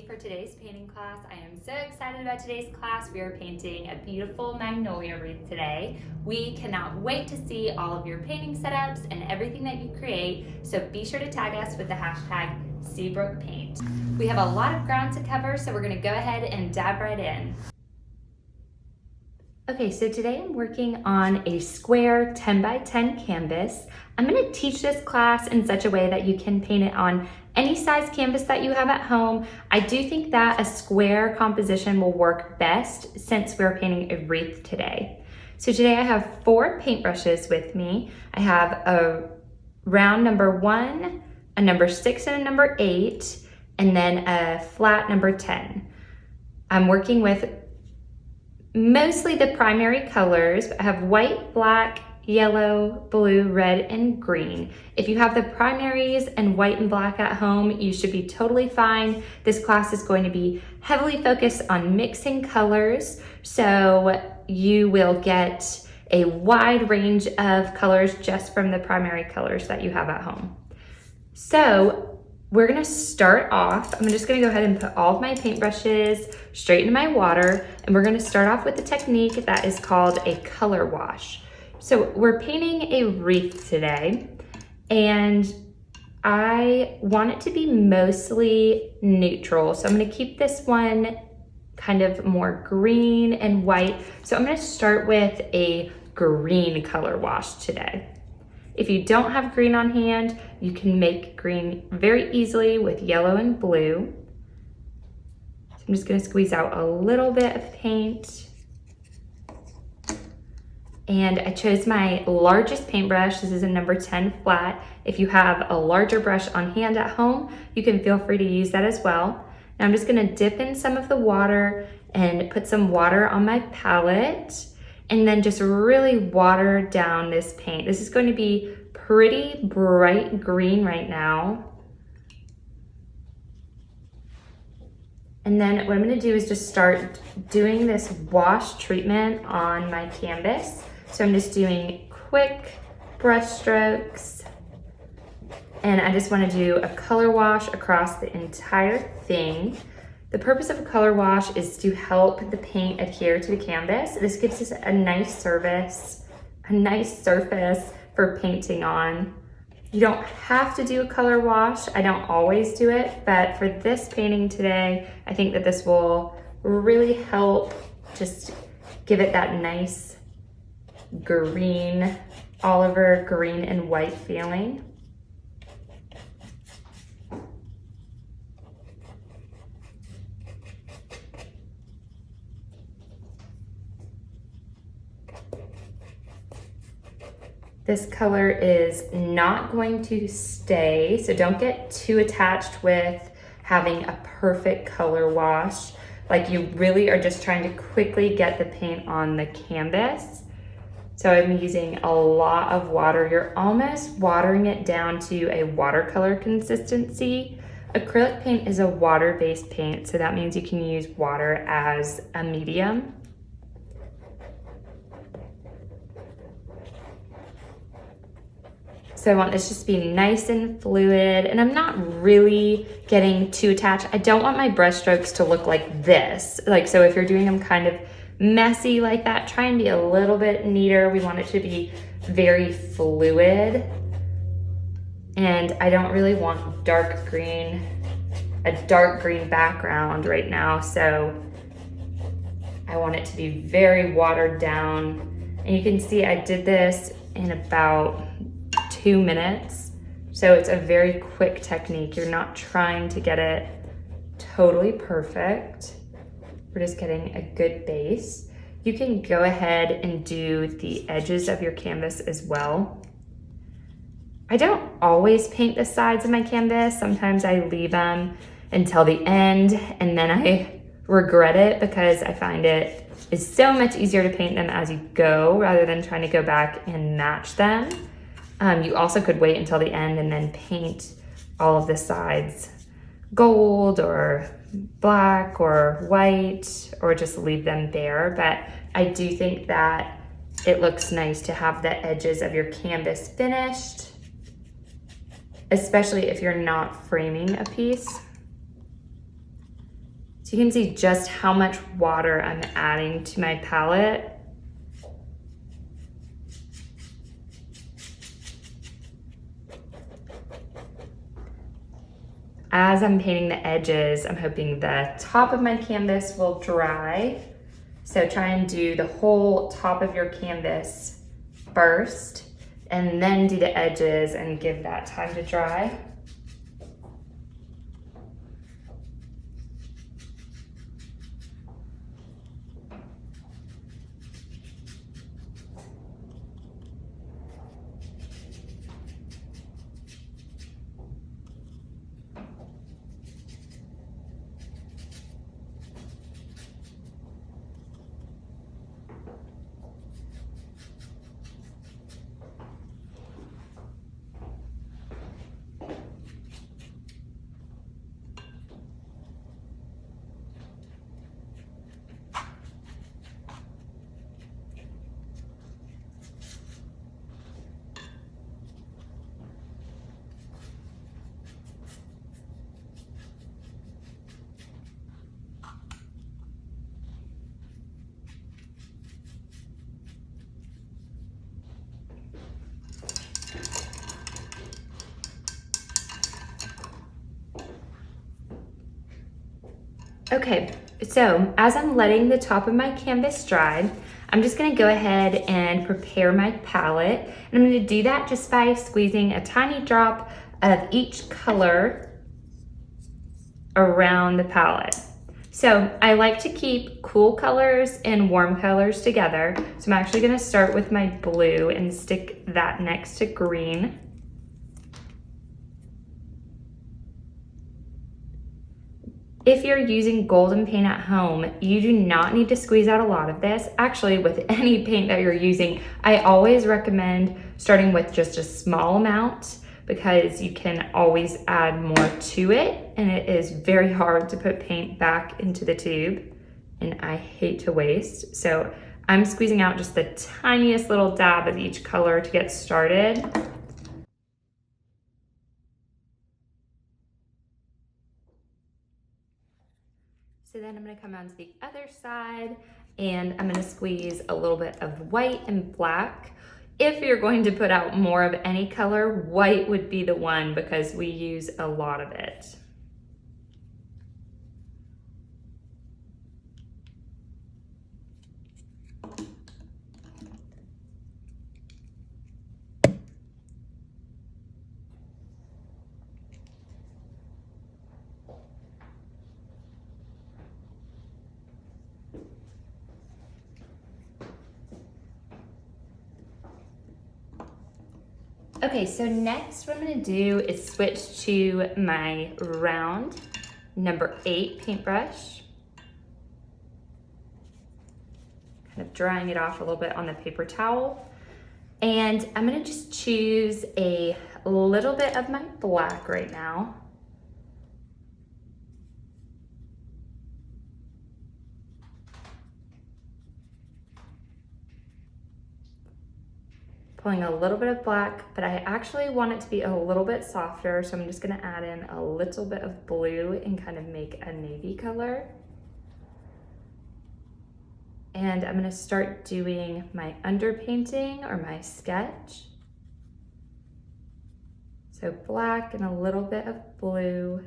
Kelsey for today's painting class. I am so excited about today's class. We are painting a beautiful magnolia wreath today. We cannot wait to see all of your painting setups and everything that you create, so be sure to tag us with the hashtag SeabrookPaint. We have a lot of ground to cover, so we're going to go ahead and dive right in. Okay, so today I'm working on a square 10 by 10 canvas. I'm going to teach this class in such a way that you can paint it on any size canvas that you have at home. I do think that a square composition will work best since we're painting a wreath today. So today I have 4 paintbrushes with me. I have a round number 1, a number 6 and a number 8, and then a flat number 10. I'm working with mostly the primary colors. I have white, black, yellow, blue, red, and green. If you have the primaries and white and black at home, you should be totally fine. This class is going to be heavily focused on mixing colors, so you will get a wide range of colors just from the primary colors that you have at home. So we're gonna start off, I'm just gonna go ahead and put all of my paintbrushes straight into my water, and we're gonna start off with the technique that is called a color wash. So we're painting a wreath today, and I want it to be mostly neutral. So I'm gonna keep this one kind of more green and white. So I'm gonna start with a green color wash today. If you don't have green on hand, you can make green very easily with yellow and blue. So I'm just gonna squeeze out a little bit of paint. And I chose my largest paintbrush. This is a number 10 flat. If you have a larger brush on hand at home, you can feel free to use that as well. And I'm just gonna dip in some of the water and put some water on my palette, and then just really water down this paint. This is going to be pretty bright green right now. And then what I'm gonna do is just start doing this wash treatment on my canvas. So I'm just doing quick brush strokes, and I just wanna do a color wash across the entire thing. The purpose of a color wash is to help the paint adhere to the canvas. This gives us a nice surface for painting on. You don't have to do a color wash. I don't always do it, but for this painting today, I think that this will really help just give it that nice green, Oliver green and white feeling. This color is not going to stay, so don't get too attached with having a perfect color wash. Like, you really are just trying to quickly get the paint on the canvas. So I'm using a lot of water. You're almost watering it down to a watercolor consistency. Acrylic paint is a water-based paint, so that means you can use water as a medium. So I want this just to be nice and fluid, and I'm not really getting too attached. I don't want my brush strokes to look like this. So if you're doing them kind of messy like that, try and be a little bit neater. We want it to be very fluid. And I don't really want a dark green background right now. So I want it to be very watered down. And you can see I did this in about 2 minutes. So it's a very quick technique. You're not trying to get it totally perfect. We're just getting a good base. You can go ahead and do the edges of your canvas as well. I don't always paint the sides of my canvas. Sometimes I leave them until the end, and then I regret it because I find it is so much easier to paint them as you go rather than trying to go back and match them. You also could wait until the end and then paint all of the sides gold or black or white, or just leave them bare. But I do think that it looks nice to have the edges of your canvas finished, especially if you're not framing a piece. So you can see just how much water I'm adding to my palette. As I'm painting the edges, I'm hoping the top of my canvas will dry. So try and do the whole top of your canvas first, and then do the edges and give that time to dry. Okay, so as I'm letting the top of my canvas dry, I'm just gonna go ahead and prepare my palette. And I'm gonna do that just by squeezing a tiny drop of each color around the palette. So I like to keep cool colors and warm colors together. So I'm actually gonna start with my blue and stick that next to green. If you're using golden paint at home, you do not need to squeeze out a lot of this. Actually, with any paint that you're using, I always recommend starting with just a small amount because you can always add more to it, and it is very hard to put paint back into the tube, and I hate to waste. So I'm squeezing out just the tiniest little dab of each color to get started. So then I'm gonna come on to the other side and I'm gonna squeeze a little bit of white and black. If you're going to put out more of any color, white would be the one because we use a lot of it. Okay, so next what I'm gonna do is switch to my round number 8 paintbrush. Kind of drying it off a little bit on the paper towel. And I'm gonna just choose a little bit of my black right now. Pulling a little bit of black, but I actually want it to be a little bit softer, so I'm just gonna add in a little bit of blue and kind of make a navy color. And I'm gonna start doing my underpainting or my sketch. So black and a little bit of blue.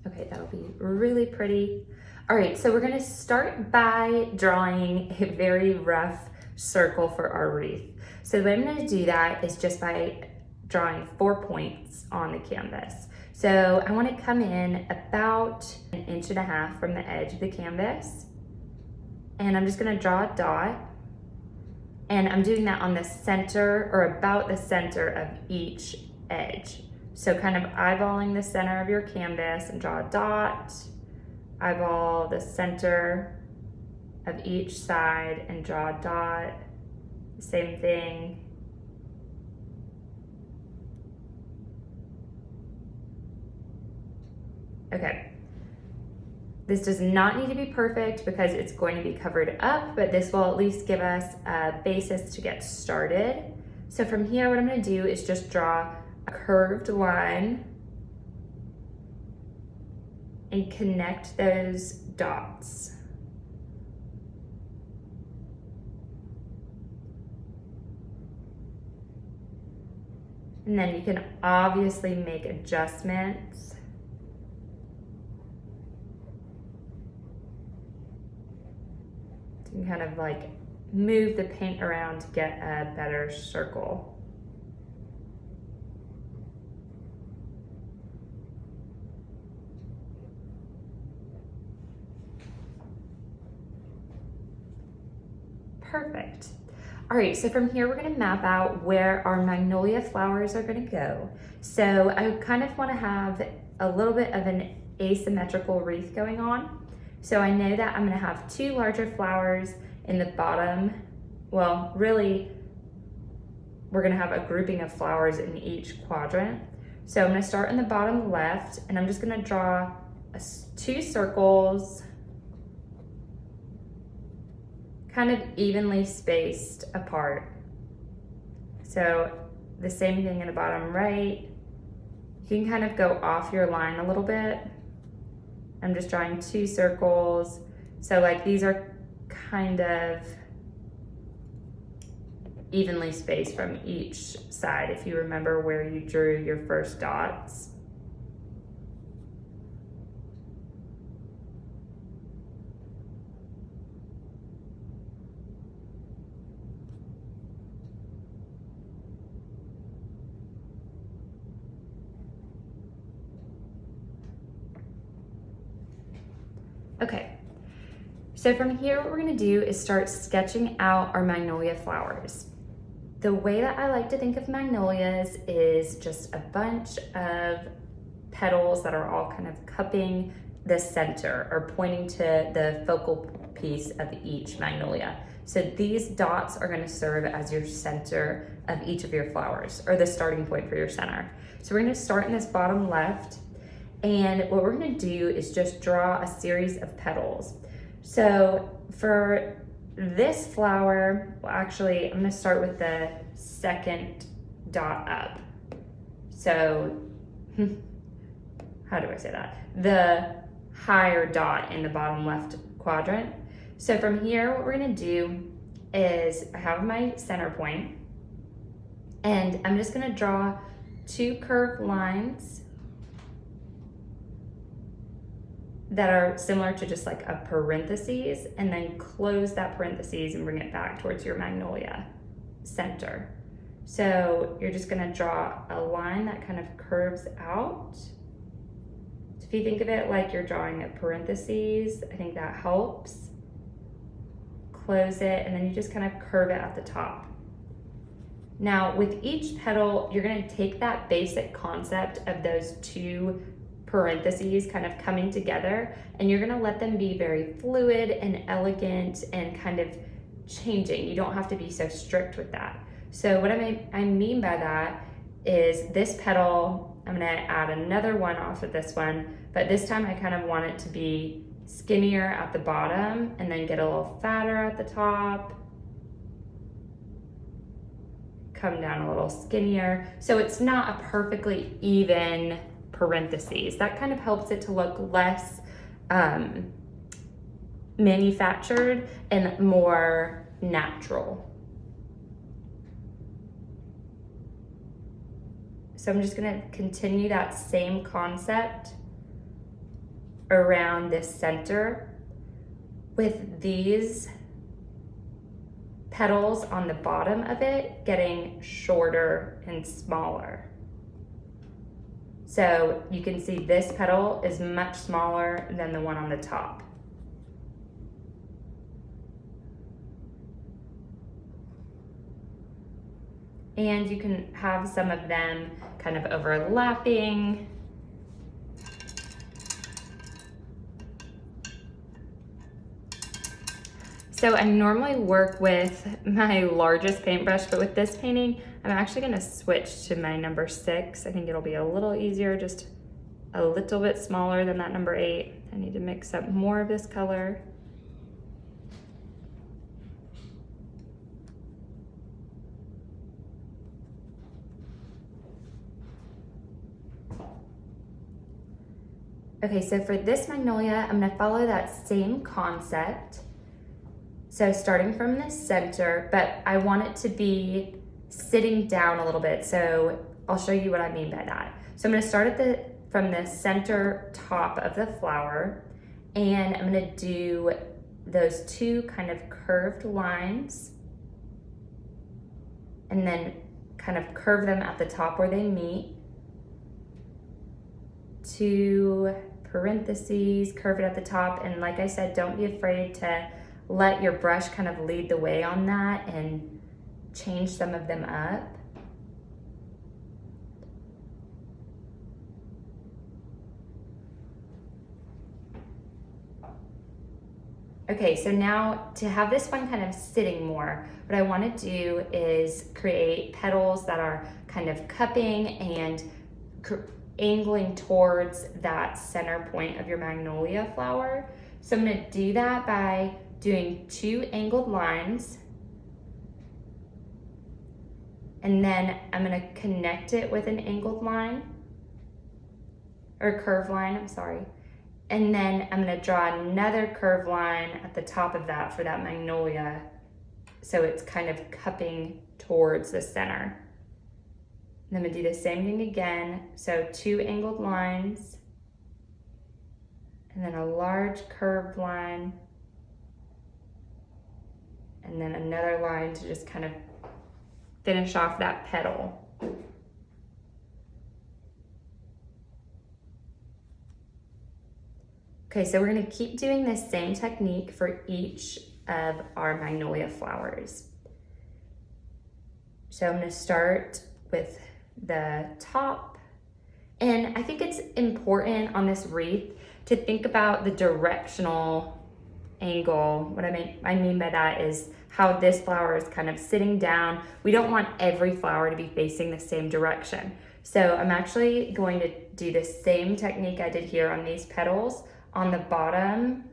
Okay, that'll be really pretty. All right, so we're gonna start by drawing a very rough circle for our wreath. So the way I'm gonna do that is just by drawing 4 points on the canvas. So I wanna come in about 1.5 inches from the edge of the canvas. And I'm just gonna draw a dot. And I'm doing that on the center or about the center of each edge. So kind of eyeballing the center of your canvas and draw a dot, eyeball the center of each side and draw a dot, same thing. Okay. This does not need to be perfect because it's going to be covered up, but this will at least give us a basis to get started. So from here, what I'm gonna do is just draw a curved line and connect those dots. And then you can obviously make adjustments. You can kind of like move the paint around to get a better circle. Perfect. All right, so from here, we're gonna map out where our magnolia flowers are gonna go. So I kind of wanna have a little bit of an asymmetrical wreath going on. So I know that I'm gonna have 2 larger flowers in the bottom. Well, really, we're gonna have a grouping of flowers in each quadrant. So I'm gonna start in the bottom left, and I'm just gonna draw 2 circles, kind of evenly spaced apart. So the same thing in the bottom right. You can kind of go off your line a little bit. I'm just drawing 2 circles. So like these are kind of evenly spaced from each side if you remember where you drew your first dots. Okay, so from here, what we're gonna do is start sketching out our magnolia flowers. The way that I like to think of magnolias is just a bunch of petals that are all kind of cupping the center or pointing to the focal piece of each magnolia. So these dots are gonna serve as your center of each of your flowers, or the starting point for your center. So we're gonna start in this bottom left, and what we're gonna do is just draw a series of petals. So for this flower, well, actually, I'm gonna start with the second dot up. So, how do I say that? The higher dot in the bottom left quadrant. So from here, what we're gonna do is I have my center point, and I'm just gonna draw 2 curved lines that are similar to just like a parentheses, and then close that parentheses and bring it back towards your magnolia center. So you're just gonna draw a line that kind of curves out. So if you think of it like you're drawing a parentheses, I think that helps. Close it, and then you just kind of curve it at the top. Now with each petal, you're gonna take that basic concept of those 2 parentheses kind of coming together, and you're gonna let them be very fluid and elegant and kind of changing. You don't have to be so strict with that. So what I mean by that is this petal, I'm gonna add another one off of this one, but this time I kind of want it to be skinnier at the bottom and then get a little fatter at the top. Come down a little skinnier. So it's not a perfectly even parentheses. That kind of helps it to look less manufactured and more natural. So I'm just gonna continue that same concept around this center with these petals on the bottom of it getting shorter and smaller. So you can see this petal is much smaller than the one on the top. And you can have some of them kind of overlapping. So I normally work with my largest paintbrush, but with this painting, I'm actually gonna switch to my number 6. I think it'll be a little easier just a little bit smaller than that number 8. I need to mix up more of this color. Okay, so for this magnolia, I'm gonna follow that same concept. So starting from the center, but I want it to be sitting down a little bit. So I'll show you what I mean by that. So I'm gonna start from the center top of the flower, and I'm gonna do those 2 kind of curved lines, and then kind of curve them at the top where they meet. 2 parentheses, curve it at the top, and like I said, don't be afraid to let your brush kind of lead the way on that and change some of them up. Okay, so now to have this one kind of sitting more, what I want to do is create petals that are kind of cupping and angling towards that center point of your magnolia flower. So I'm going to do that by doing 2 angled lines, and then I'm going to connect it with an angled line, or curved line, I'm sorry. And then I'm going to draw another curved line at the top of that for that magnolia, so it's kind of cupping towards the center. And I'm going to do the same thing again, so 2 angled lines, and then a large curved line, and then another line to just kind of finish off that petal. Okay, so we're gonna keep doing this same technique for each of our magnolia flowers. So I'm gonna start with the top, and I think it's important on this wreath to think about the directional angle. What I mean by that is how this flower is kind of sitting down. We don't want every flower to be facing the same direction. So I'm actually going to do the same technique I did here on these petals on the bottom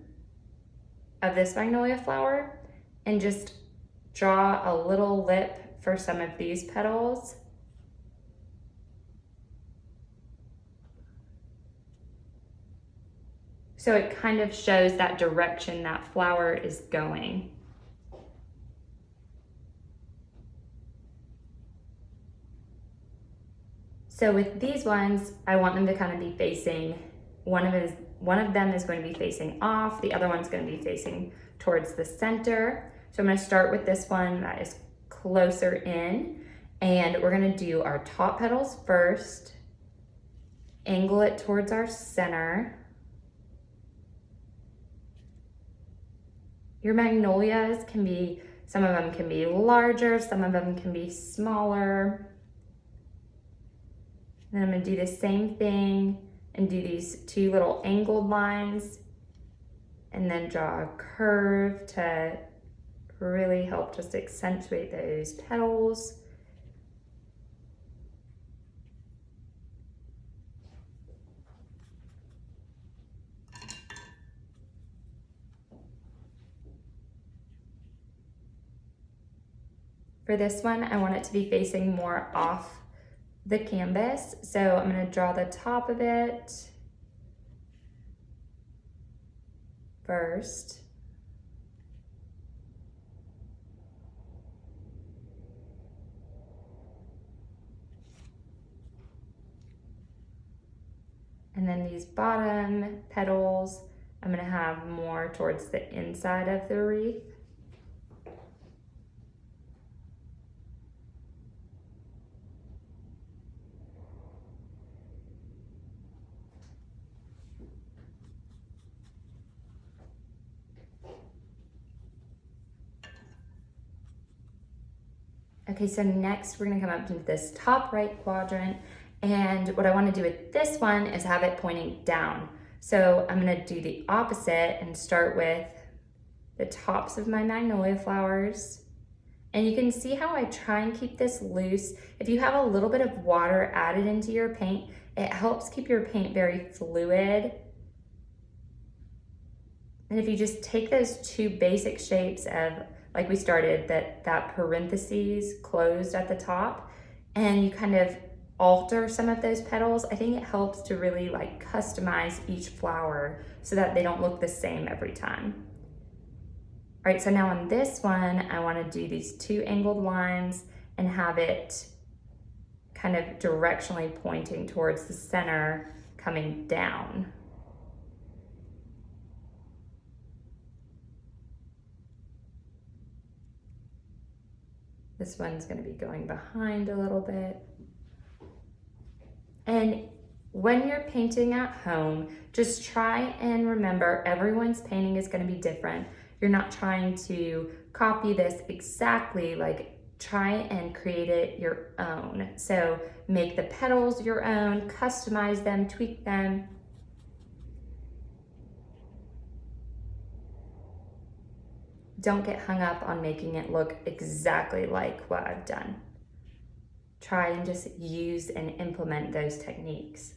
of this magnolia flower, and just draw a little lip for some of these petals. So it kind of shows that direction that flower is going. So with these ones, I want them to kind of be facing, one of them is going to be facing off, the other one's going to be facing towards the center. So I'm going to start with this one that is closer in, and we're going to do our top petals first, angle it towards our center. Your magnolias can be, some of them can be larger, some of them can be smaller. Then I'm going to do the same thing and do these 2 little angled lines, and then draw a curve to really help just accentuate those petals. For this one, I want it to be facing more off the canvas, so I'm going to draw the top of it first. And then these bottom petals, I'm going to have more towards the inside of the wreath. Okay, so next we're gonna come up to this top right quadrant, and what I wanna do with this one is have it pointing down. So I'm gonna do the opposite and start with the tops of my magnolia flowers. And you can see how I try and keep this loose. If you have a little bit of water added into your paint, It helps keep your paint very fluid. And if you just take those two basic shapes of, like we started, that parentheses closed at the top, and you kind of alter some of those petals, I think it helps to really like customize each flower so that they don't look the same every time. All right, so now on this one, I want to do these two angled lines and have it kind of directionally pointing towards the center, coming down. This one's going to be going behind a little bit. And when you're painting at home, just try and remember everyone's painting is going to be different. You're not trying to copy this exactly, like try and create it your own. So make the petals your own, customize them, tweak them. Don't get hung up on making it look exactly like what I've done. Try and just use and implement those techniques.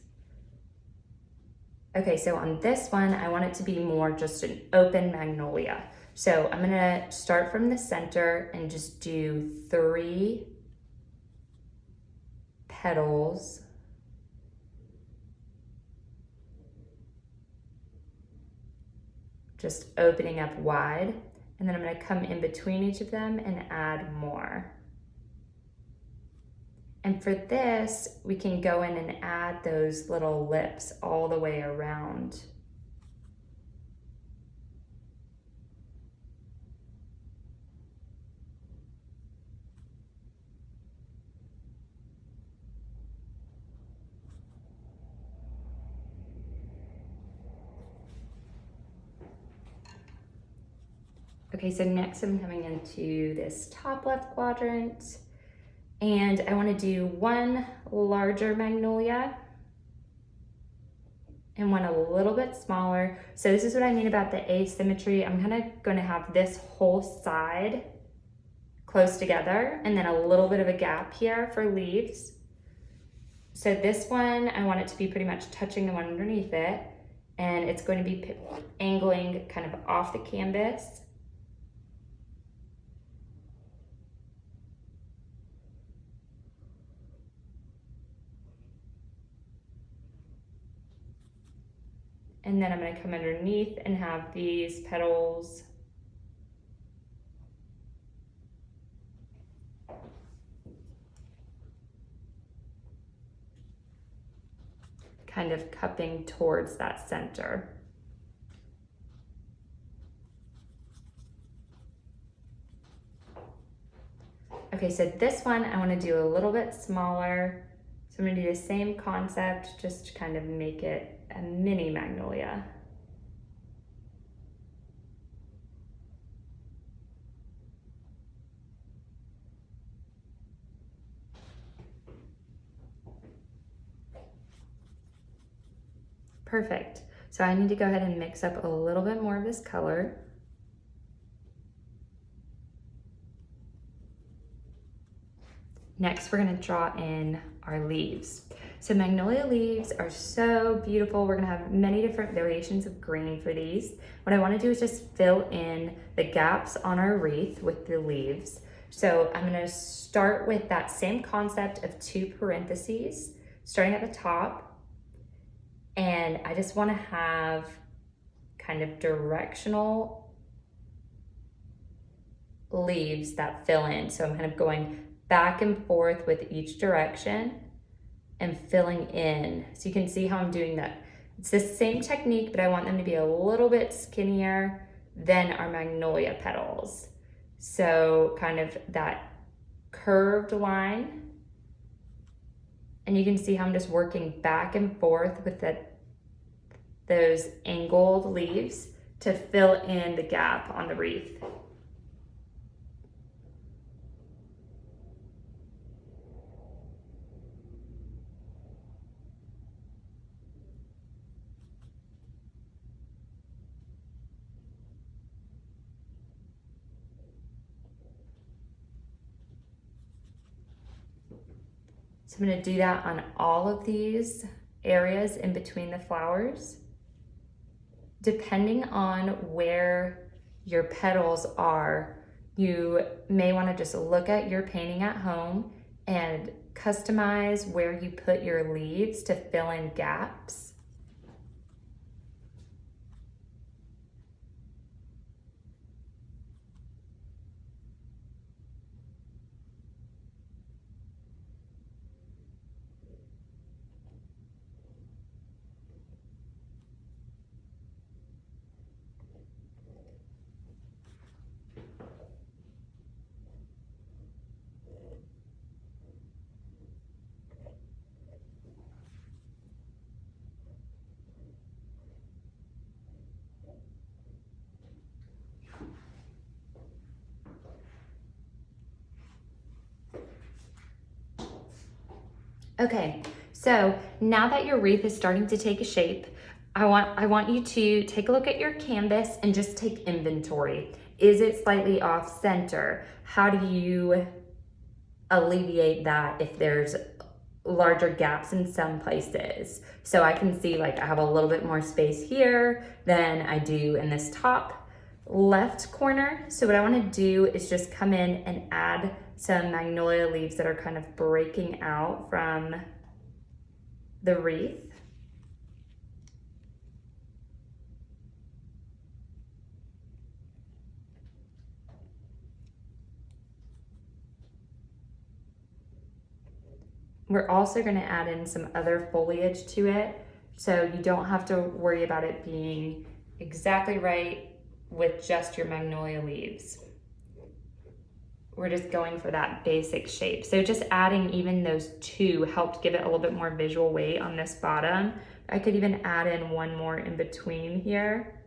Okay, so on this one, I want it to be more just an open magnolia. So I'm gonna start from the center and just do 3 petals. Just opening up wide. And then I'm going to come in between each of them and add more. And for this, we can go in and add those little lips all the way around. Okay, so next I'm coming into this top left quadrant, and I want to do one larger magnolia and one a little bit smaller. So this is what I mean about the asymmetry. I'm kind of going to have this whole side close together and then a little bit of a gap here for leaves. So this one, I want it to be pretty much touching the one underneath it, and it's going to be angling kind of off the canvas. And then I'm going to come underneath and have these petals kind of cupping towards that center. Okay, so this one I want to do a little bit smaller. So I'm going to do the same concept, just to kind of make it a mini magnolia. Perfect. So I need to go ahead and mix up a little bit more of this color. Next, we're going to draw in our leaves. So magnolia leaves are so beautiful. We're going to have many different variations of green for these. What I want to do is just fill in the gaps on our wreath with the leaves. So I'm going to start with that same concept of 2 parentheses, starting at the top. And I just want to have kind of directional leaves that fill in. So I'm kind of going back and forth with each direction and filling in. So you can see how I'm doing that. It's the same technique, but I want them to be a little bit skinnier than our magnolia petals. So kind of that curved line. And you can see how I'm just working back and forth with those angled leaves to fill in the gap on the wreath. So I'm going to do that on all of these areas in between the flowers. Depending on where your petals are, you may want to just look at your painting at home and customize where you put your leaves to fill in gaps. Okay, so now that your wreath is starting to take a shape, I want you to take a look at your canvas and just take inventory. Is it slightly off center? How do you alleviate that if there's larger gaps in some places? So I can see like I have a little bit more space here than I do in this top left corner. So what I want to do is just come in and add some magnolia leaves that are kind of breaking out from the wreath. We're also going to add in some other foliage to it, so you don't have to worry about it being exactly right with just your magnolia leaves. We're just going for that basic shape. So just adding even those two helped give it a little bit more visual weight on this bottom. I could even add in one more in between here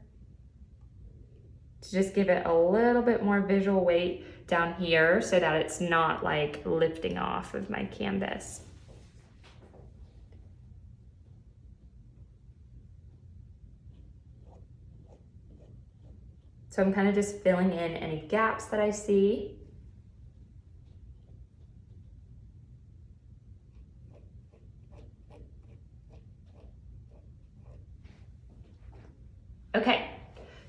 to just give it a little bit more visual weight down here so that it's not like lifting off of my canvas. So I'm kind of just filling in any gaps that I see. Okay,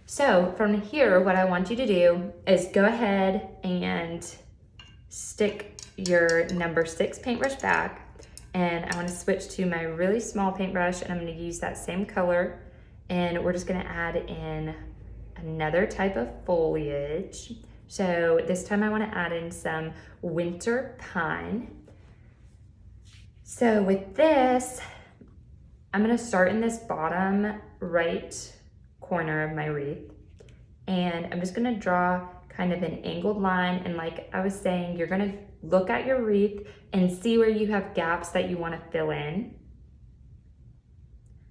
so from here, what I want you to do is go ahead and stick your number 6 paintbrush back, and I want to switch to my really small paintbrush, and I'm going to use that same color, and we're just going to add in another type of foliage. So this time I want to add in some winter pine. So with this, I'm going to start in this bottom right corner of my wreath, and I'm just going to draw kind of an angled line, and like I was saying, you're going to look at your wreath and see where you have gaps that you want to fill in.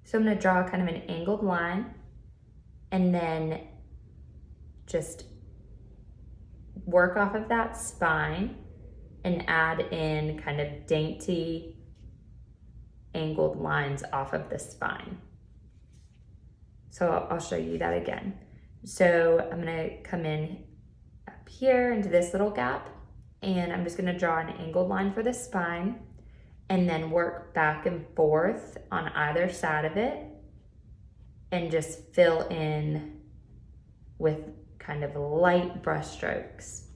So I'm going to draw kind of an angled line and then just work off of that spine and add in kind of dainty angled lines off of the spine. So I'll show you that again. So I'm gonna come in up here into this little gap, and I'm just gonna draw an angled line for the spine and then work back and forth on either side of it and just fill in with kind of light brush strokes.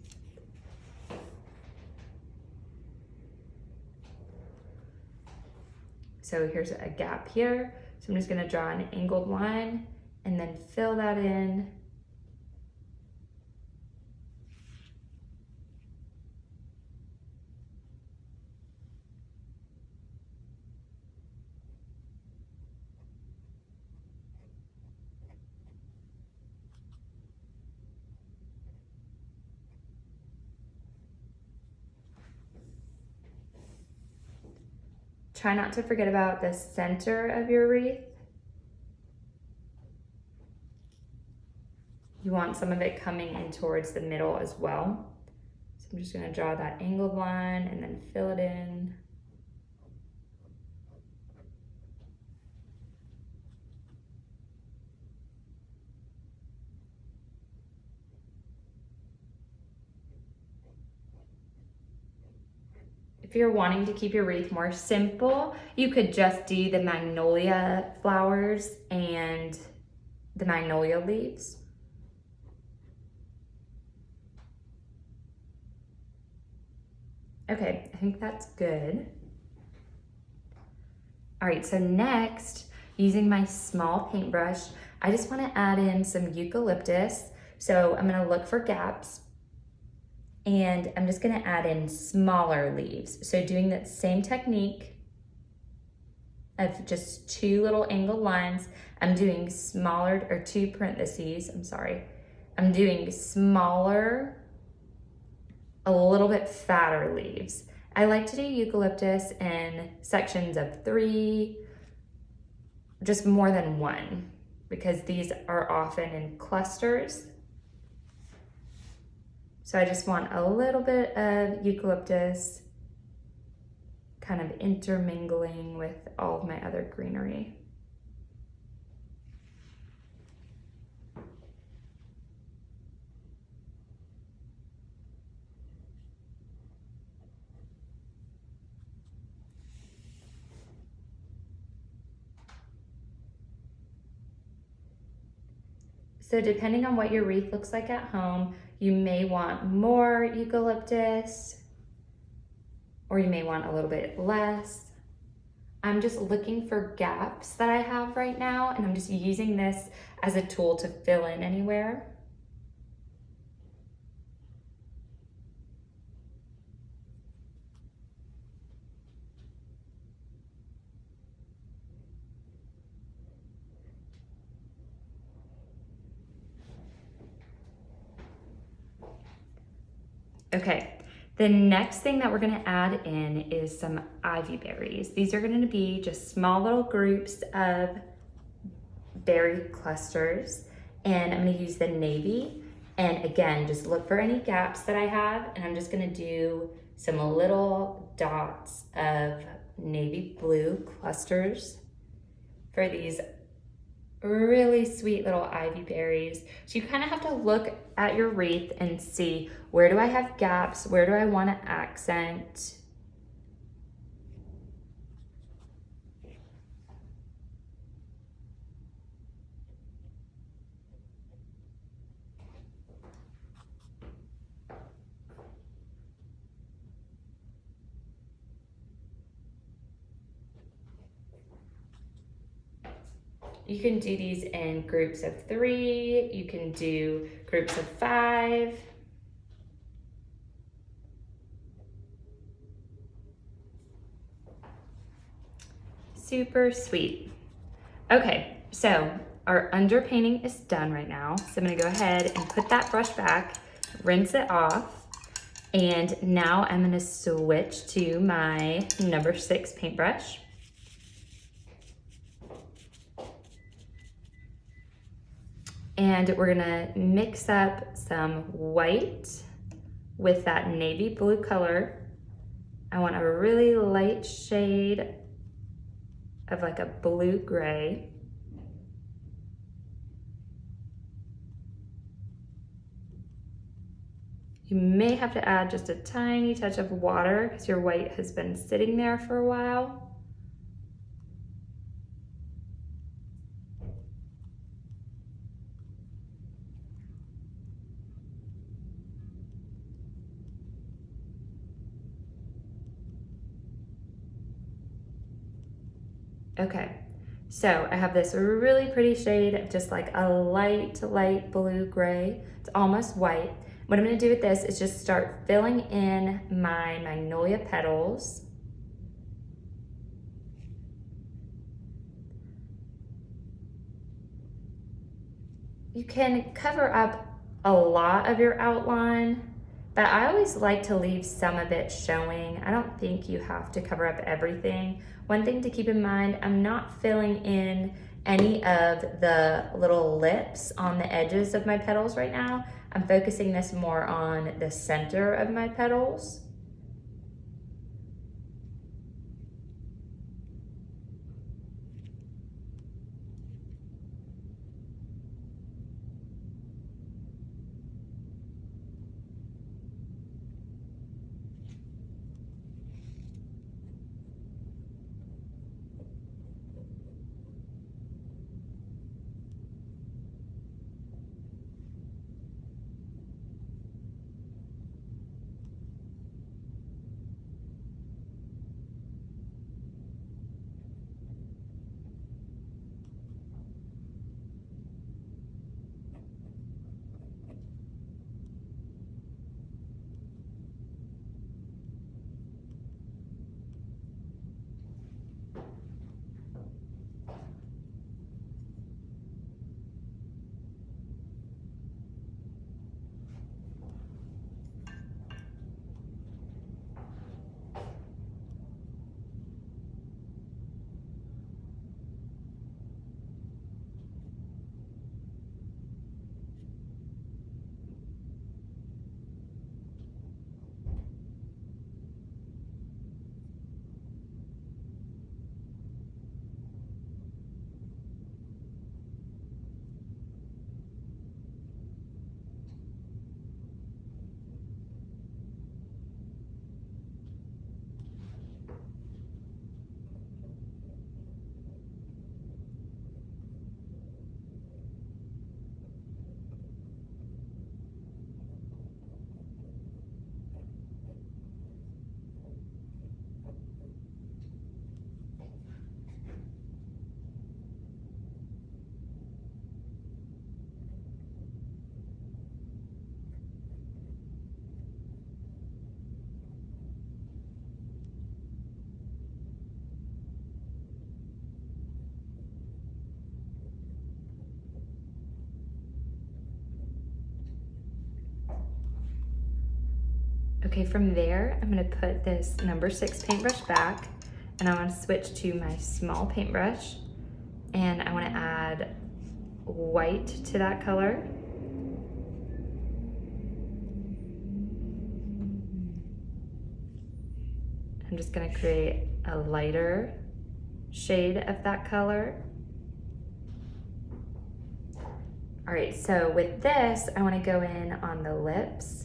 So here's a gap here. So I'm just gonna draw an angled line and then fill that in. Try not to forget about the center of your wreath. You want some of it coming in towards the middle as well. So I'm just gonna draw that angled line and then fill it in. If you're wanting to keep your wreath more simple, you could just do the magnolia flowers and the magnolia leaves. Okay, I think that's good. All right, so next, using my small paintbrush, I just want to add in some eucalyptus. So I'm going to look for gaps, and I'm just going to add in smaller leaves. So doing that same technique of just two little angled lines, I'm doing smaller, or two parentheses, I'm doing smaller, a little bit fatter leaves. I like to do eucalyptus in sections of 3, just more than 1, because these are often in clusters. So I just want a little bit of eucalyptus kind of intermingling with all of my other greenery. So depending on what your wreath looks like at home, you may want more eucalyptus, or you may want a little bit less. I'm just looking for gaps that I have right now, and I'm just using this as a tool to fill in anywhere. Okay, the next thing that we're gonna add in is some ivy berries. These are gonna be just small little groups of berry clusters, and I'm gonna use the navy. And again, just look for any gaps that I have, and I'm just gonna do some little dots of navy blue clusters for these really sweet little ivy berries. So you kind of have to look at your wreath and see, where do I have gaps? Where do I want to accent? You can do these in groups of 3, you can do groups of 5. Super sweet. Okay, so our underpainting is done right now. So I'm gonna go ahead and put that brush back, rinse it off, and now I'm gonna switch to my number 6 paintbrush. And we're gonna mix up some white with that navy blue color. I want a really light shade of like a blue gray. You may have to add just a tiny touch of water because your white has been sitting there for a while. Okay, so I have this really pretty shade of just like a light blue gray. It's almost white. What I'm gonna do with this is just start filling in my magnolia petals. You can cover up a lot of your outline, but I always like to leave some of it showing. I don't think you have to cover up everything. One thing to keep in mind, I'm not filling in any of the little lips on the edges of my petals right now. I'm focusing this more on the center of my petals. Okay, from there, I'm gonna put this number 6 paintbrush back, and I wanna switch to my small paintbrush, and I wanna add white to that color. I'm just gonna create a lighter shade of that color. All right, so with this, I wanna go in on the lips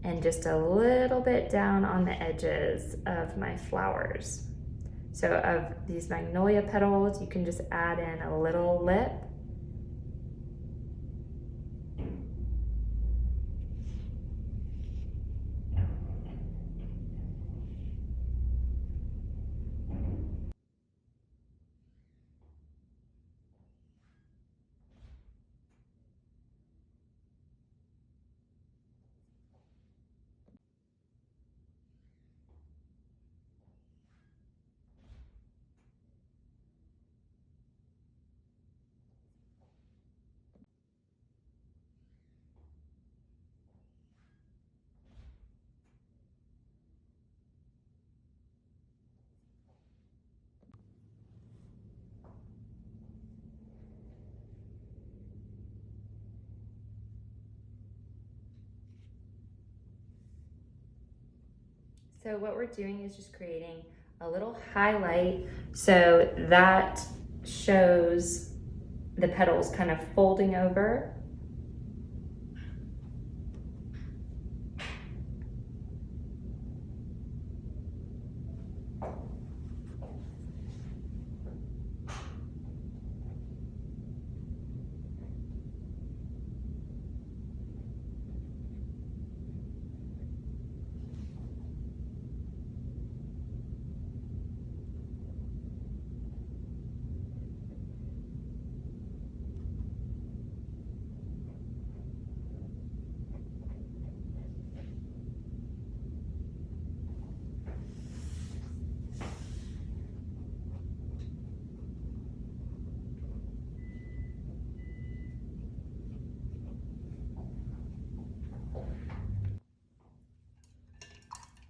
and just a little bit down on the edges of my flowers. So of these magnolia petals, you can just add in a little lip. So what we're doing is just creating a little highlight so that shows the petals kind of folding over.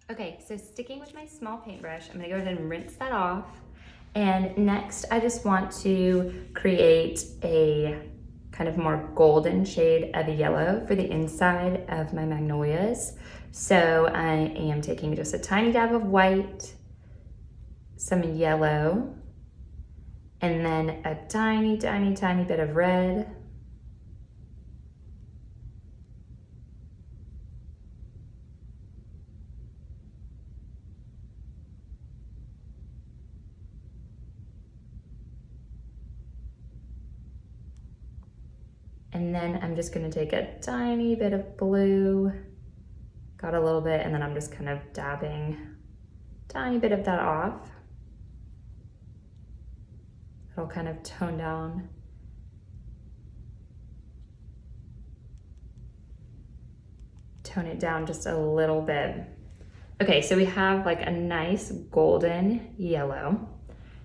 Okay, so sticking with my small paintbrush, I'm gonna go ahead and rinse that off. And next, I just want to create a kind of more golden shade of yellow for the inside of my magnolias. So I am taking just a tiny dab of white, some yellow, and then a tiny, tiny, tiny bit of red. And then I'm just gonna take a tiny bit of blue, got a little bit, and then I'm just kind of dabbing a tiny bit of that off. It'll kind of tone down. Tone it down just a little bit. Okay, so we have like a nice golden yellow.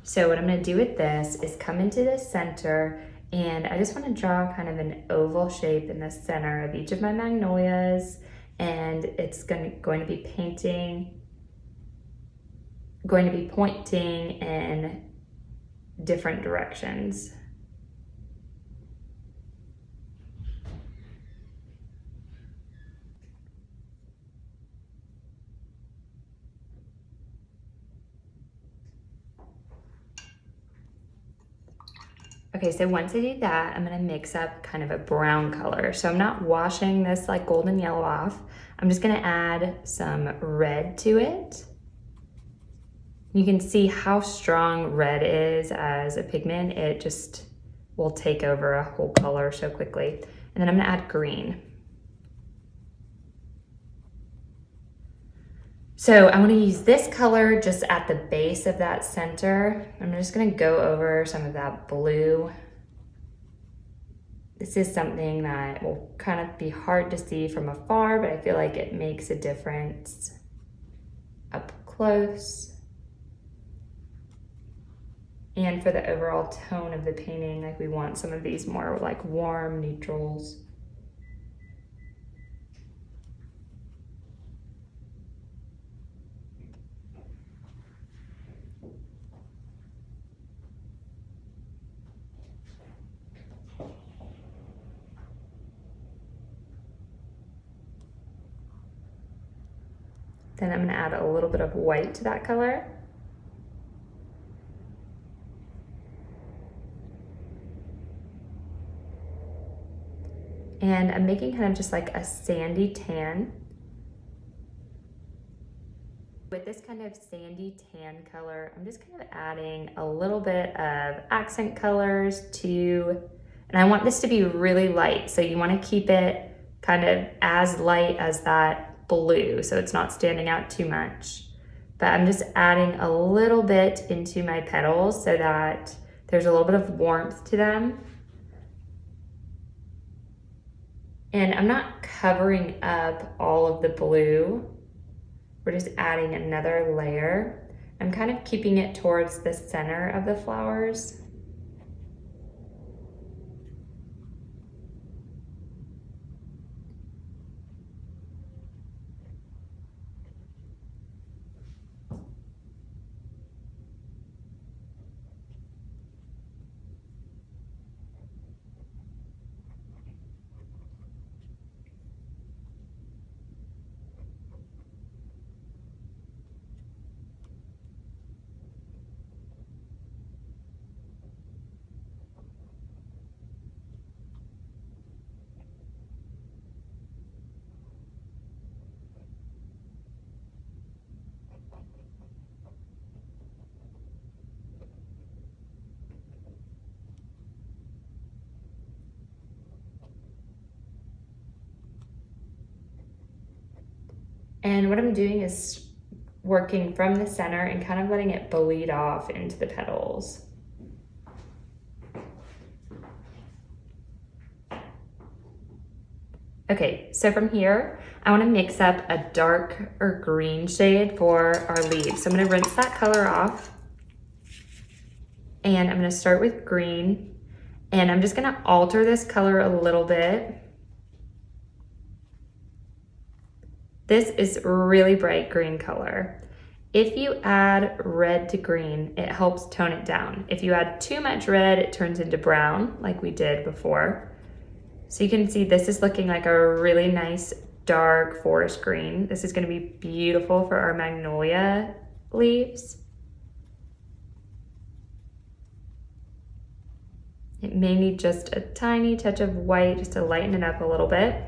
So what I'm gonna do with this is come into the center, and I just wanna draw kind of an oval shape in the center of each of my magnolias, and it's going to be pointing in different directions. Okay, so once I do that, I'm gonna mix up kind of a brown color. So I'm not washing this like golden yellow off. I'm just gonna add some red to it. You can see how strong red is as a pigment. It just will take over a whole color so quickly. And then I'm gonna add green. So I want to use this color just at the base of that center. I'm just going to go over some of that blue. This is something that will kind of be hard to see from afar, but I feel like it makes a difference up close. And for the overall tone of the painting, like we want some of these more like warm neutrals. Then I'm gonna add a little bit of white to that color. And I'm making kind of just like a sandy tan. With this kind of sandy tan color, I'm just kind of adding a little bit of accent colors to, and I want this to be really light. So you want to keep it kind of as light as that blue, so it's not standing out too much. But I'm just adding a little bit into my petals so that there's a little bit of warmth to them. And I'm not covering up all of the blue. We're just adding another layer. I'm kind of keeping it towards the center of the flowers. And what I'm doing is working from the center and kind of letting it bleed off into the petals. Okay, so from here, I want to mix up a dark or green shade for our leaves. So I'm going to rinse that color off. And I'm going to start with green. And I'm just going to alter this color a little bit. This is really bright green color. If you add red to green, it helps tone it down. If you add too much red, it turns into brown like we did before. So you can see this is looking like a really nice dark forest green. This is going to be beautiful for our magnolia leaves. It may need just a tiny touch of white just to lighten it up a little bit.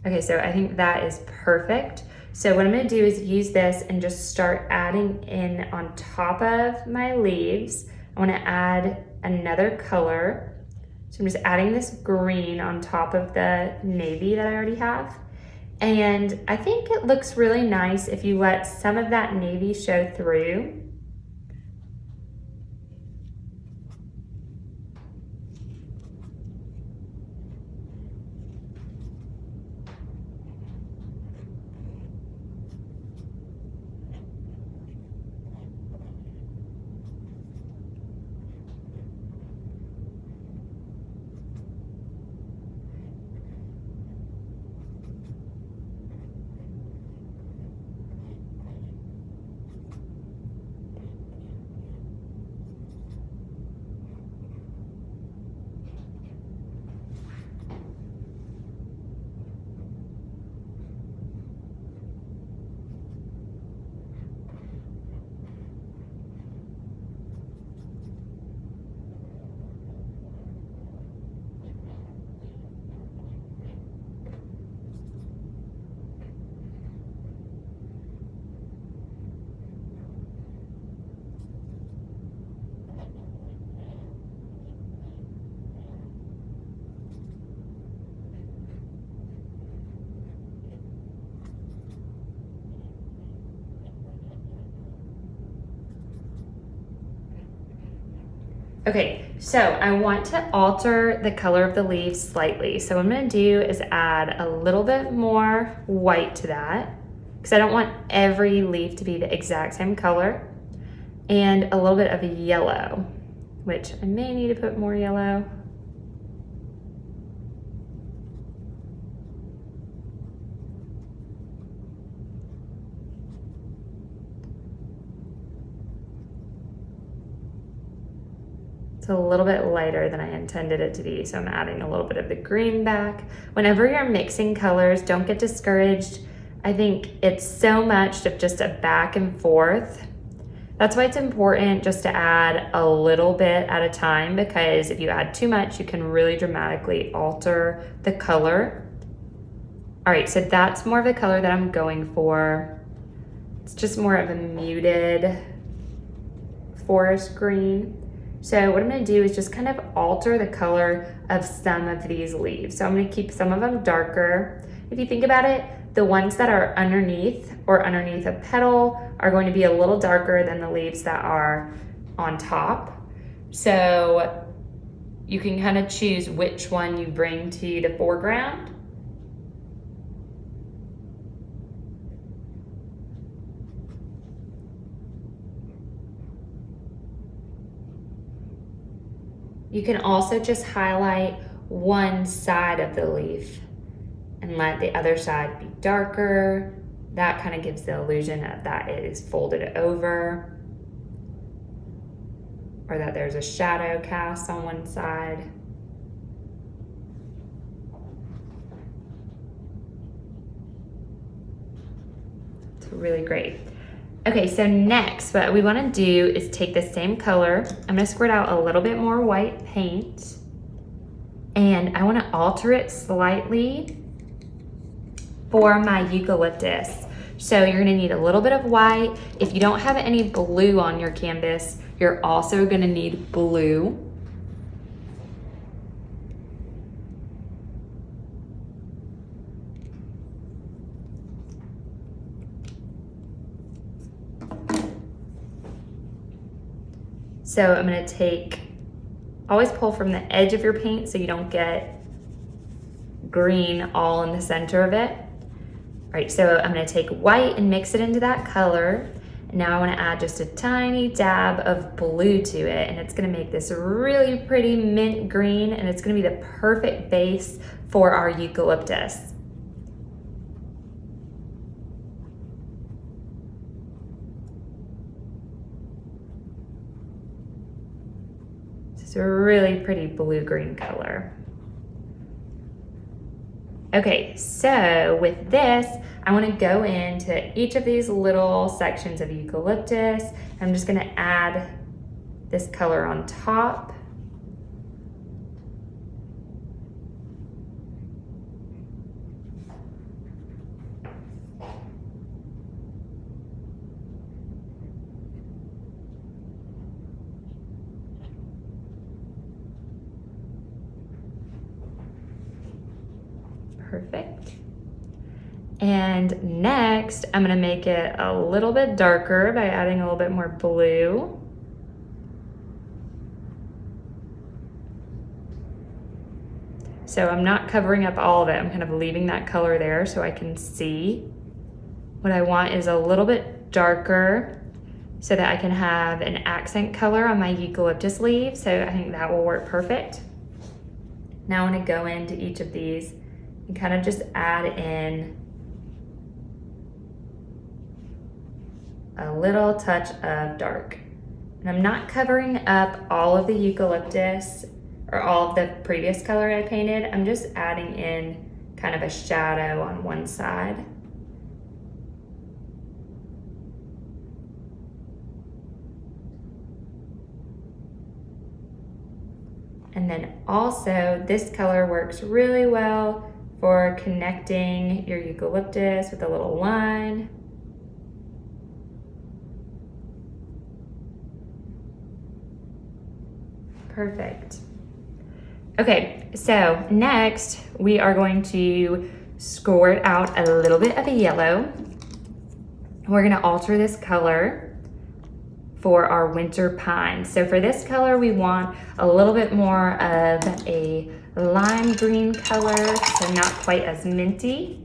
Okay, so I think that is perfect. So what I'm gonna do is use this and just start adding in on top of my leaves. I wanna add another color. So I'm just adding this green on top of the navy that I already have. And I think it looks really nice if you let some of that navy show through. Okay, so I want to alter the color of the leaves slightly. So what I'm gonna do is add a little bit more white to that because I don't want every leaf to be the exact same color, and a little bit of yellow, which I may need to put more yellow. It's a little bit lighter than I intended it to be, so I'm adding a little bit of the green back. Whenever you're mixing colors, don't get discouraged. I think it's so much of just a back and forth. That's why it's important just to add a little bit at a time, because if you add too much, you can really dramatically alter the color. All right, so that's more of the color that I'm going for. It's just more of a muted forest green. So what I'm gonna do is just kind of alter the color of some of these leaves. So I'm gonna keep some of them darker. If you think about it, the ones that are underneath or underneath a petal are going to be a little darker than the leaves that are on top. So you can kind of choose which one you bring to the foreground. You can also just highlight one side of the leaf and let the other side be darker. That kind of gives the illusion that it is folded over, or that there's a shadow cast on one side. It's really great. Okay, so next, what we wanna do is take the same color. I'm gonna squirt out a little bit more white paint, and I wanna alter it slightly for my eucalyptus. So you're gonna need a little bit of white. If you don't have any blue on your canvas, you're also gonna need blue. So I'm gonna always pull from the edge of your paint so you don't get green all in the center of it. All right, so I'm gonna take white and mix it into that color. Now I wanna add just a tiny dab of blue to it, and it's gonna make this really pretty mint green, and it's gonna be the perfect base for our eucalyptus. It's a really pretty blue-green color. Okay, so with this, I want to go into each of these little sections of eucalyptus. I'm just going to add this color on top. Perfect. And next, I'm gonna make it a little bit darker by adding a little bit more blue. So I'm not covering up all of it. I'm kind of leaving that color there so I can see. What I want is a little bit darker so that I can have an accent color on my eucalyptus leaf. So I think that will work perfect. Now I wanna go into each of these and kind of just add in a little touch of dark. And I'm not covering up all of the eucalyptus or all of the previous color I painted. I'm just adding in kind of a shadow on one side. And then also this color works really well for connecting your eucalyptus with a little line. Perfect. Okay, so next we are going to squirt out a little bit of a yellow. We're gonna alter this color for our winter pine. So for this color, we want a little bit more of a lime green color, so not quite as minty.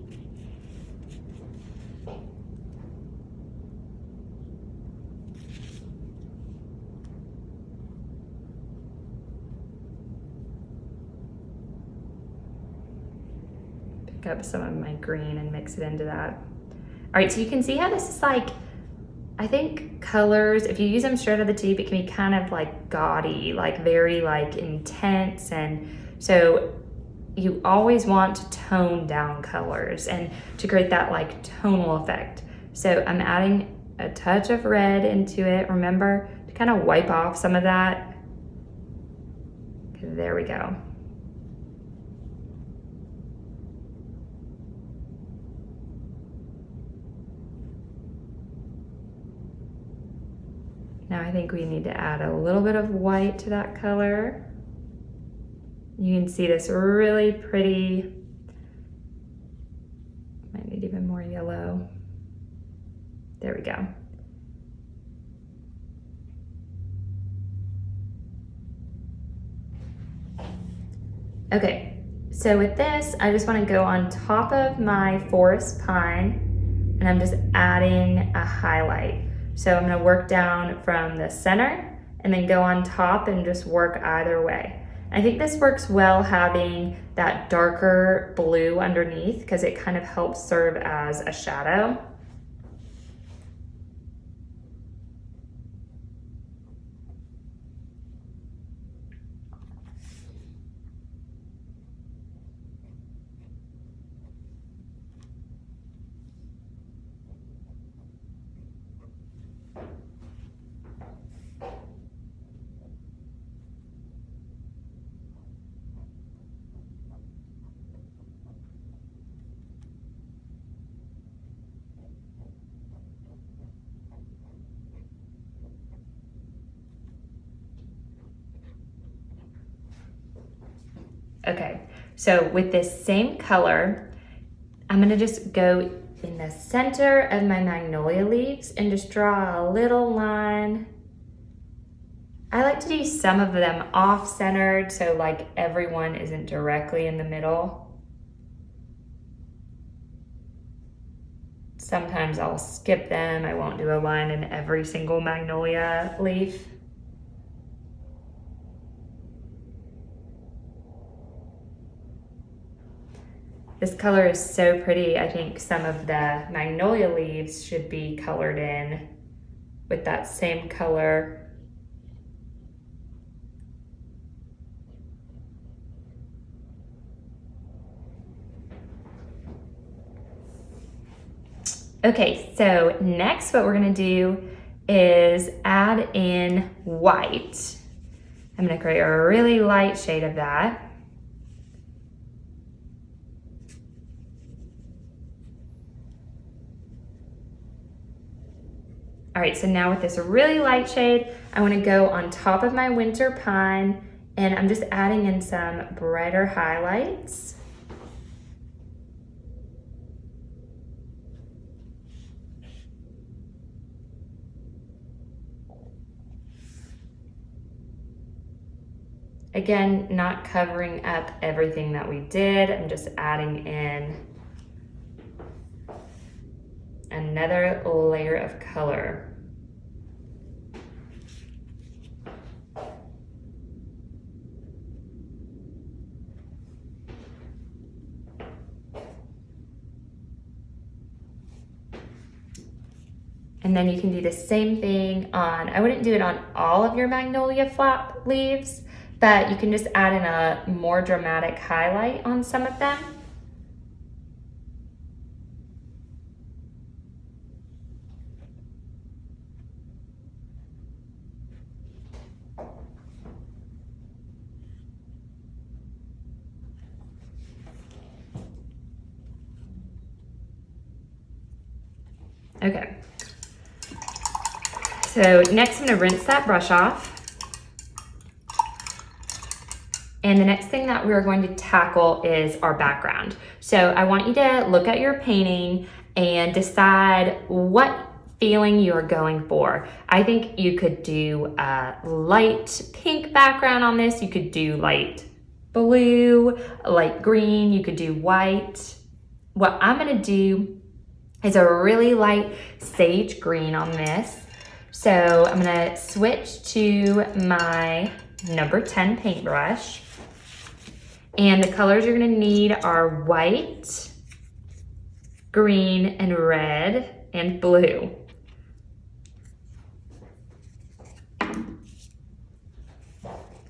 Pick up some of my green and mix it into that. All right, so you can see how this is like I think colors, if you use them straight out of the tube, it can be kind of like gaudy, like very like intense. And so you always want to tone down colors and to create that like tonal effect. So I'm adding a touch of red into it. Remember to kind of wipe off some of that. There we go. Now I think we need to add a little bit of white to that color. You can see this really pretty, might need even more yellow. There we go. Okay, so with this, I just want to go on top of my forest pine and I'm just adding a highlight. So I'm going to work down from the center and then go on top and just work either way. I think this works well having that darker blue underneath because it kind of helps serve as a shadow. Okay, so with this same color, I'm gonna just go in the center of my magnolia leaves and just draw a little line. I like to do some of them off-centered, so like everyone isn't directly in the middle. Sometimes I'll skip them. I won't do a line in every single magnolia leaf. This color is so pretty. I think some of the magnolia leaves should be colored in with that same color. Okay, so next what we're gonna do is add in white. I'm gonna create a really light shade of that. All right, so now with this really light shade, I want to go on top of my winter pine and I'm just adding in some brighter highlights. Again, not covering up everything that we did. I'm just adding in another layer of color. And then you can do the same thing on, I wouldn't do it on all of your magnolia flap leaves, but you can just add in a more dramatic highlight on some of them. Okay. So next I'm gonna rinse that brush off. And the next thing that we're going to tackle is our background. So I want you to look at your painting and decide what feeling you're going for. I think you could do a light pink background on this. You could do light blue, light green, you could do white. What I'm gonna do is a really light sage green on this. So I'm gonna switch to my number 10 paintbrush. And the colors you're gonna need are white, green, and red, and blue.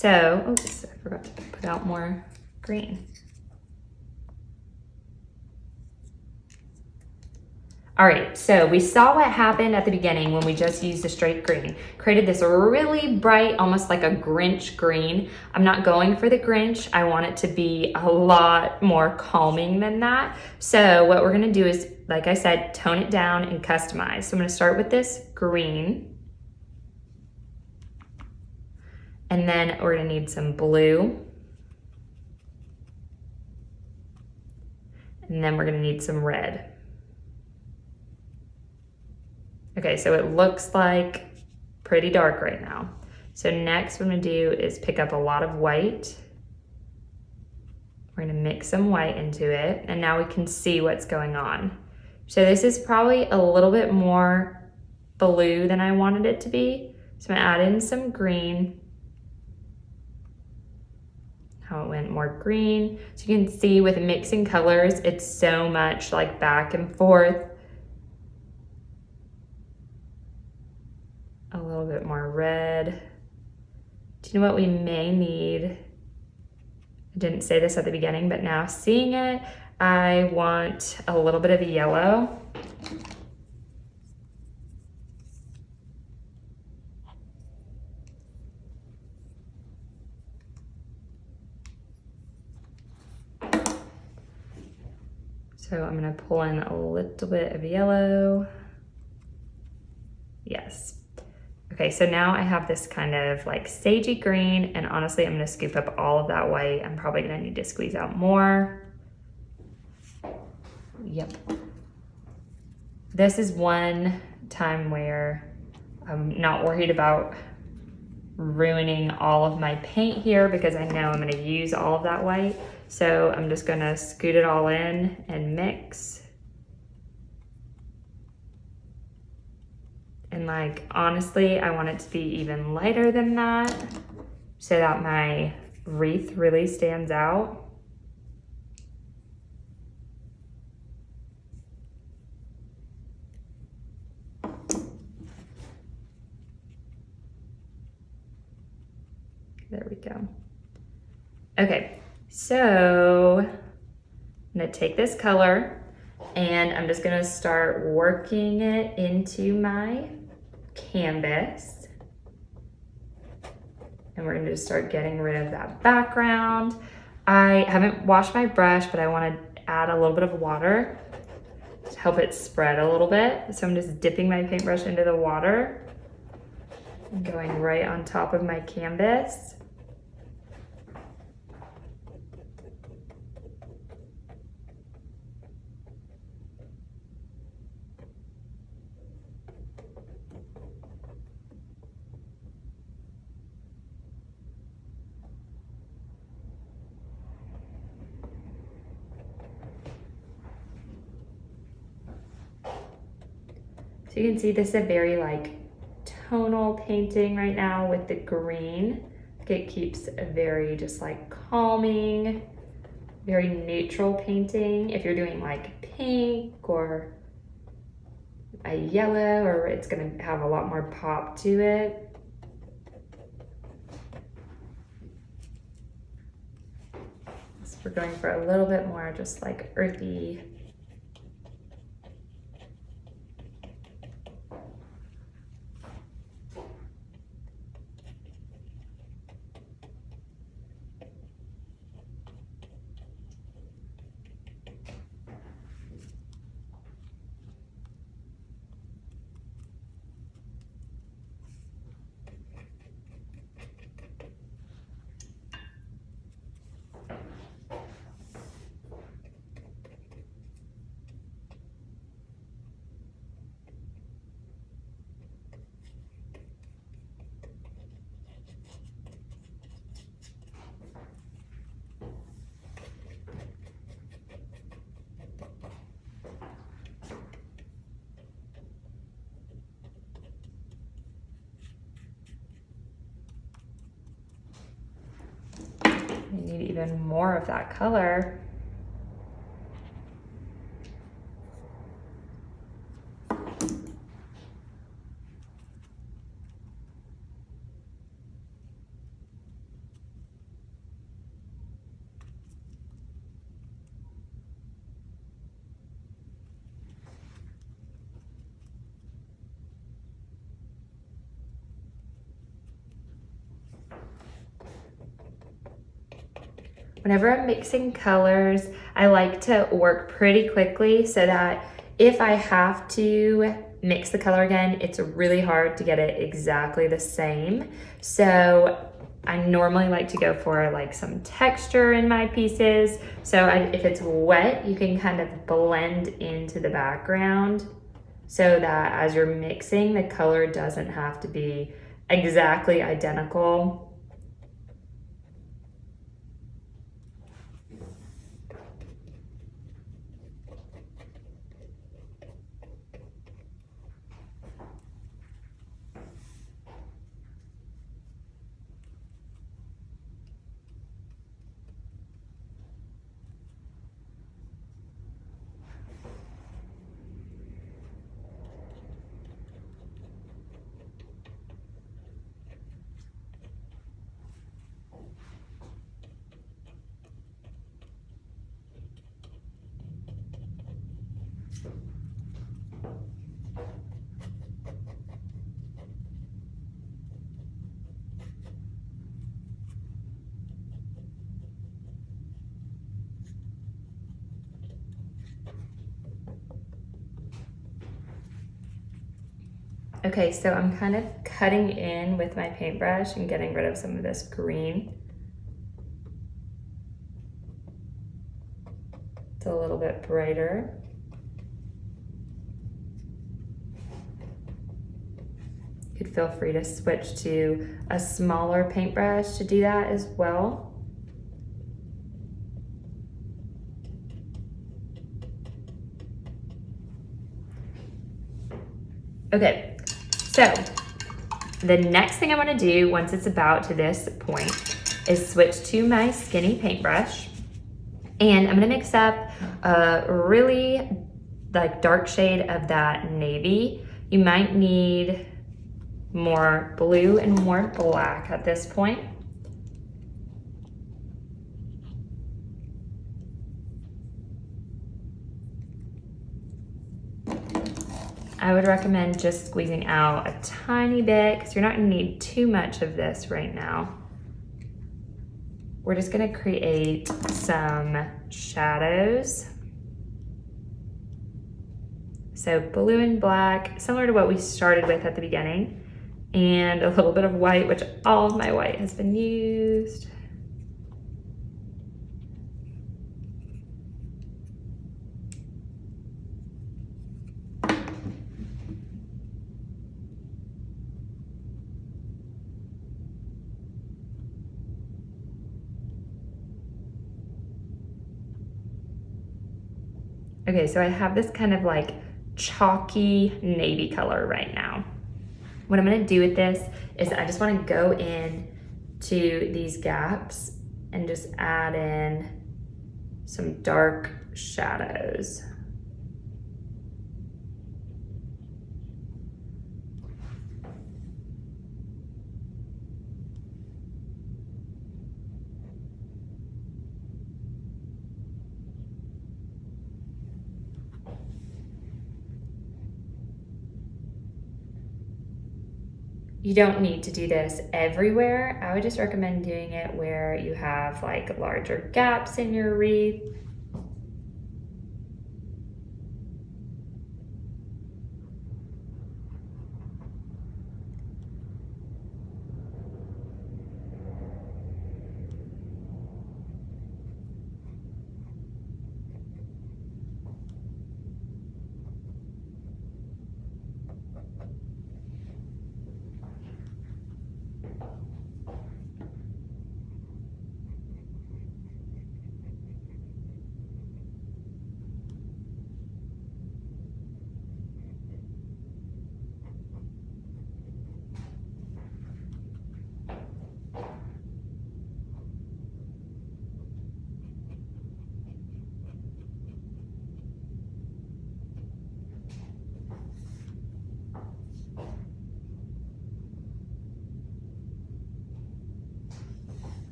So, oops, I forgot to put out more green. All right, so we saw what happened at the beginning when we just used a straight green. Created this really bright, almost like a Grinch green. I'm not going for the Grinch. I want it to be a lot more calming than that. So what we're gonna do is, like I said, tone it down and customize. So I'm gonna start with this green. And then we're gonna need some blue. And then we're gonna need some red. Okay, so it looks like pretty dark right now. So next what I'm gonna do is pick up a lot of white. We're gonna mix some white into it, and now we can see what's going on. So this is probably a little bit more blue than I wanted it to be. So I'm gonna add in some green. How it went more green. So you can see with mixing colors, it's so much like back and forth. A little bit more red. Do you know what we may need? I didn't say this at the beginning, but now seeing it, I want a little bit of yellow. So I'm gonna pull in a little bit of yellow. Yes. Okay, so now I have this kind of like sagey green, and honestly, I'm gonna scoop up all of that white. I'm probably gonna need to squeeze out more. Yep. This is one time where I'm not worried about ruining all of my paint here because I know I'm gonna use all of that white. So I'm just gonna scoot it all in and mix. And like, honestly, I want it to be even lighter than that so that my wreath really stands out. There we go. Okay, so I'm gonna take this color and I'm just gonna start working it into my canvas. And we're gonna just start getting rid of that background. I haven't washed my brush, but I wanna add a little bit of water to help it spread a little bit. So I'm just dipping my paintbrush into the water and going right on top of my canvas. So you can see this is a very like tonal painting right now with the green. It keeps a very just like calming, very neutral painting. If you're doing like pink or a yellow, or it's gonna have a lot more pop to it. So we're going for a little bit more just like earthy. You need even more of that color. Whenever I'm mixing colors, I like to work pretty quickly so that if I have to mix the color again, it's really hard to get it exactly the same. So I normally like to go for like some texture in my pieces. So if it's wet, you can kind of blend into the background so that as you're mixing, the color doesn't have to be exactly identical. Okay, so I'm kind of cutting in with my paintbrush and getting rid of some of this green. It's a little bit brighter. You could feel free to switch to a smaller paintbrush to do that as well. Okay, so the next thing I want to do once it's about to this point is switch to my skinny paintbrush, and I'm going to mix up a really like dark shade of that navy. You might need more blue and more black at this point. I would recommend just squeezing out a tiny bit because you're not going to need too much of this right now. We're just going to create some shadows. So blue and black, similar to what we started with at the beginning, and a little bit of white, which all of my white has been used. Okay, so I have this kind of like chalky navy color right now. What I'm gonna do with this is I just wanna go in to these gaps and just add in some dark shadows. You don't need to do this everywhere. I would just recommend doing it where you have like larger gaps in your wreath.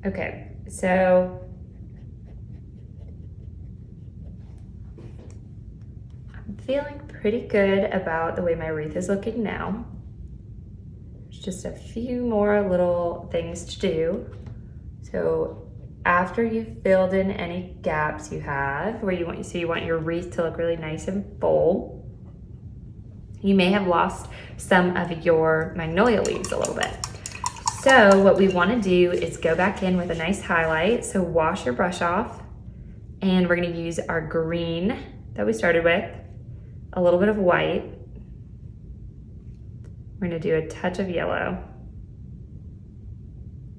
Okay, so I'm feeling pretty good about the way my wreath is looking now. Just a few more little things to do. So after you've filled in any gaps you have where you want your wreath to look really nice and full, you may have lost some of your magnolia leaves a little bit. So what we want to do is go back in with a nice highlight. So wash your brush off, and we're going to use our green that we started with, a little bit of white. We're going to do a touch of yellow.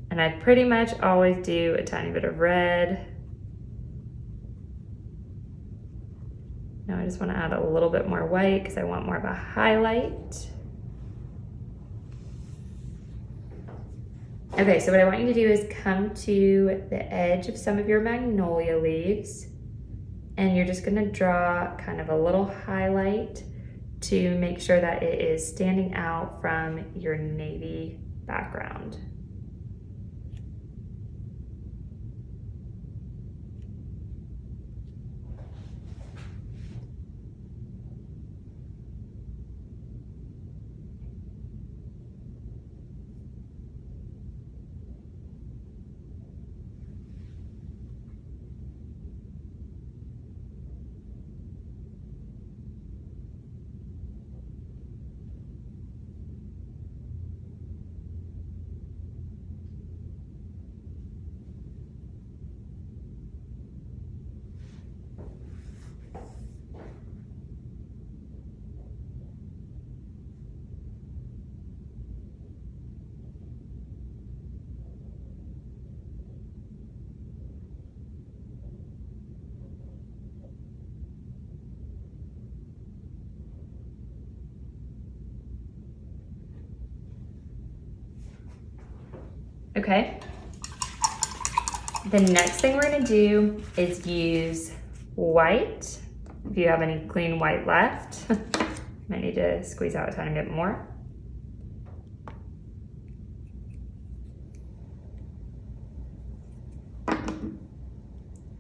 And I pretty much always do a tiny bit of red. Now I just want to add a little bit more white because I want more of a highlight. Okay, so what I want you to do is come to the edge of some of your magnolia leaves, and you're just gonna draw kind of a little highlight to make sure that it is standing out from your navy background. Okay. The next thing we're gonna do is use white. If you have any clean white left, might need to squeeze out a tiny bit more.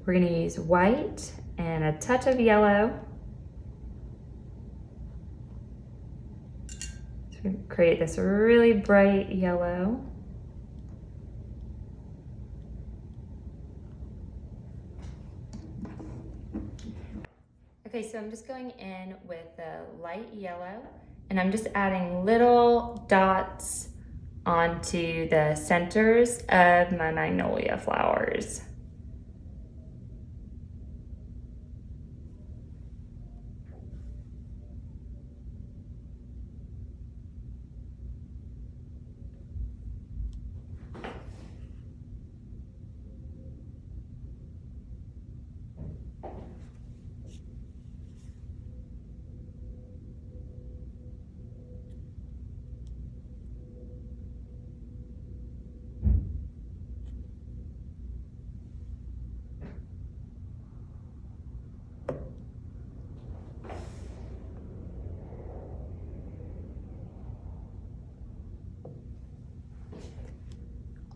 We're gonna use white and a touch of yellow to create this really bright yellow. Okay, so I'm just going in with the light yellow, and I'm just adding little dots onto the centers of my magnolia flowers.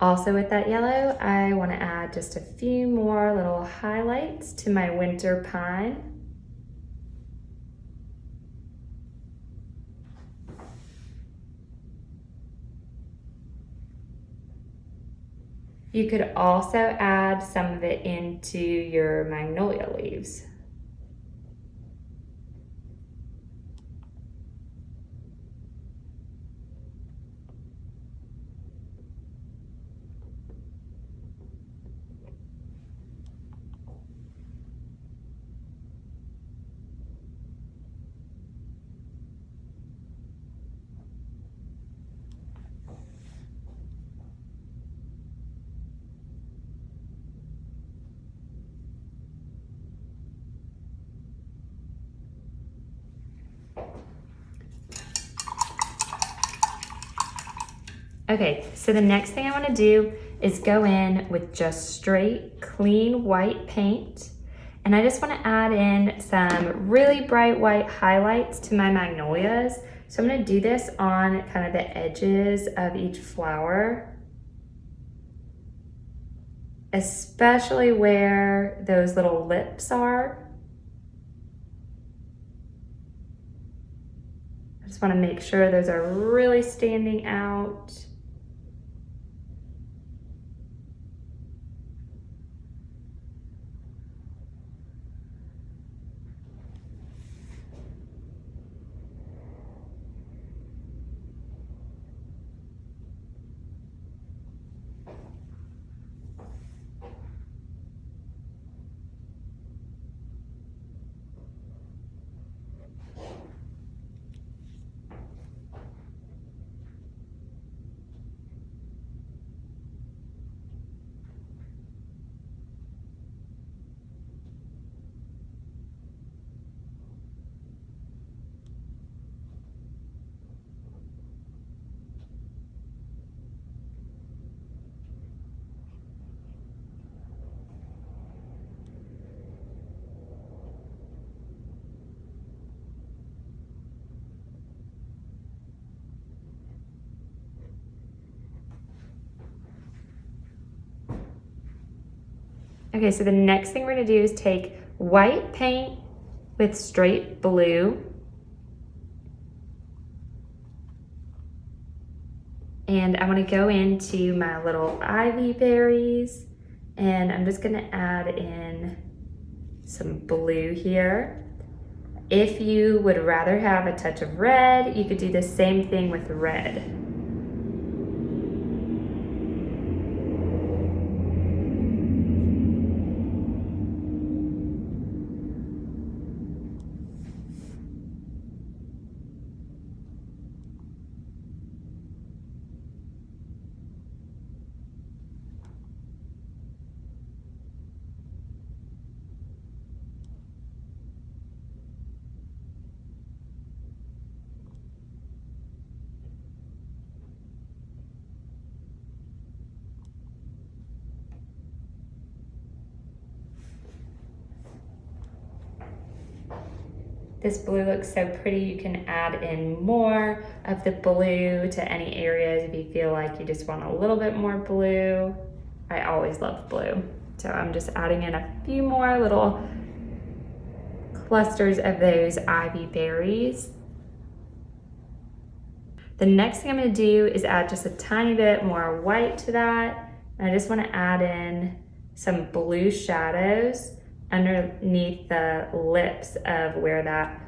Also with that yellow, I want to add just a few more little highlights to my winter pine. You could also add some of it into your magnolia leaves. Okay, so the next thing I want to do is go in with just straight, clean white paint. And I just want to add in some really bright white highlights to my magnolias. So I'm going to do this on kind of the edges of each flower, especially where those little lips are. Just want to make sure those are really standing out. Okay, so the next thing we're gonna do is take white paint with straight blue. And I wanna go into my little ivy berries, and I'm just gonna add in some blue here. If you would rather have a touch of red, you could do the same thing with red. This blue looks so pretty. You can add in more of the blue to any areas if you feel like you just want a little bit more blue. I always love blue. So I'm just adding in a few more little clusters of those ivy berries. The next thing I'm gonna do is add just a tiny bit more white to that. And I just wanna add in some blue shadows underneath the lips of where that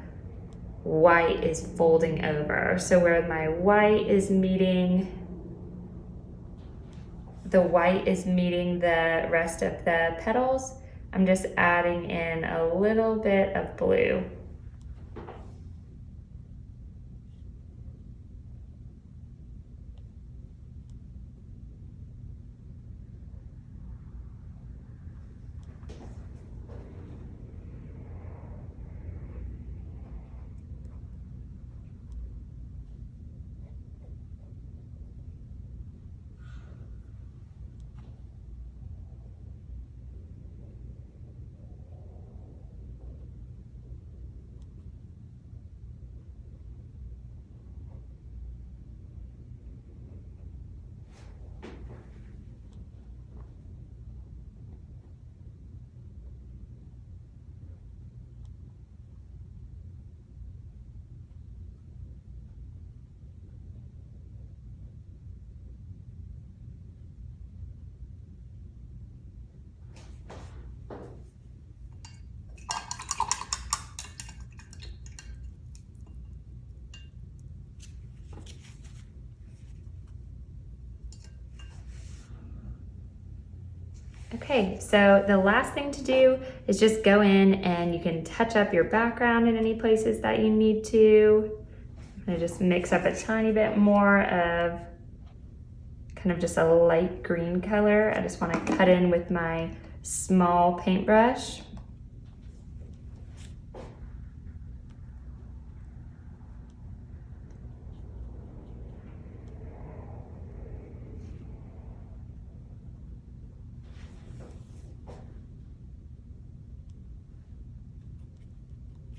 white is folding over. So where my white is meeting, the rest of the petals, I'm just adding in a little bit of blue. Okay, so the last thing to do is just go in and you can touch up your background in any places that you need to. I just mix up a tiny bit more of kind of just a light green color. I just want to cut in with my small paintbrush.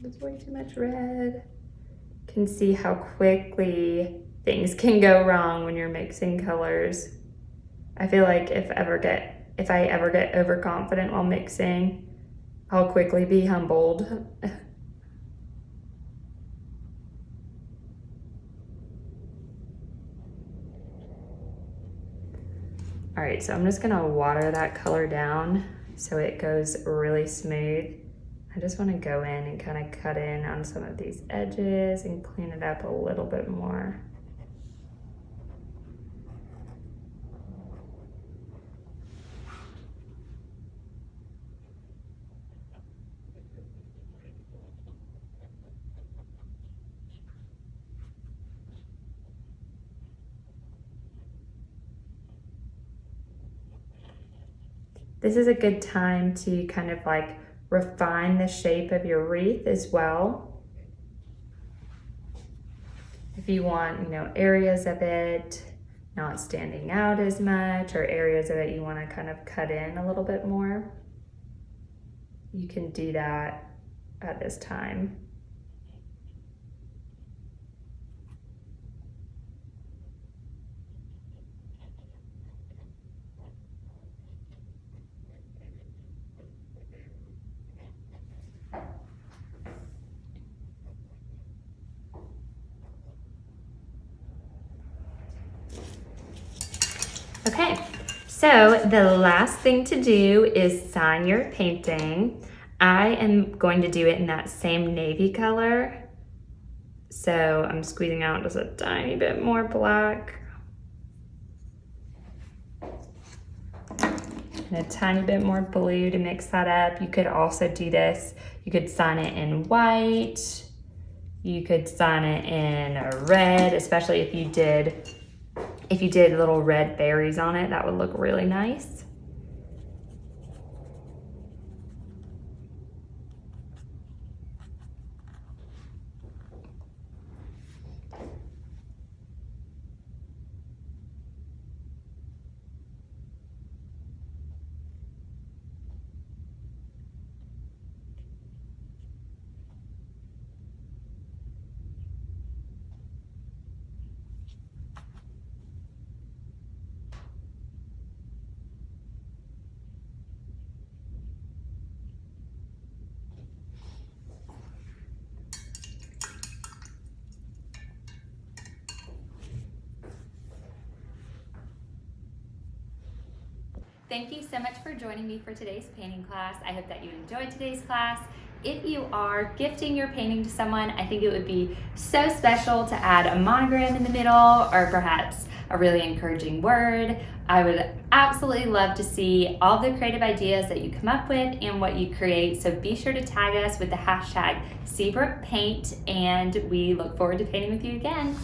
It's way too much red. You can see how quickly things can go wrong when you're mixing colors. I feel like if I ever get overconfident while mixing, I'll quickly be humbled. All right, so I'm just gonna water that color down so it goes really smooth. I just wanna go in and kind of cut in on some of these edges and clean it up a little bit more. This is a good time to kind of like refine the shape of your wreath as well. If you want, you know, areas of it not standing out as much, or areas of it you want to kind of cut in a little bit more, you can do that at this time. Okay, so the last thing to do is sign your painting. I am going to do it in that same navy color. So I'm squeezing out just a tiny bit more black. And a tiny bit more blue to mix that up. You could also do this. You could sign it in white. You could sign it in a red, especially if you did little red berries on it, that would look really nice. Thank you so much for joining me for today's painting class. I hope that you enjoyed today's class. If you are gifting your painting to someone, I think it would be so special to add a monogram in the middle, or perhaps a really encouraging word. I would absolutely love to see all the creative ideas that you come up with and what you create. So be sure to tag us with the hashtag #SeabrookPaint, and we look forward to painting with you again.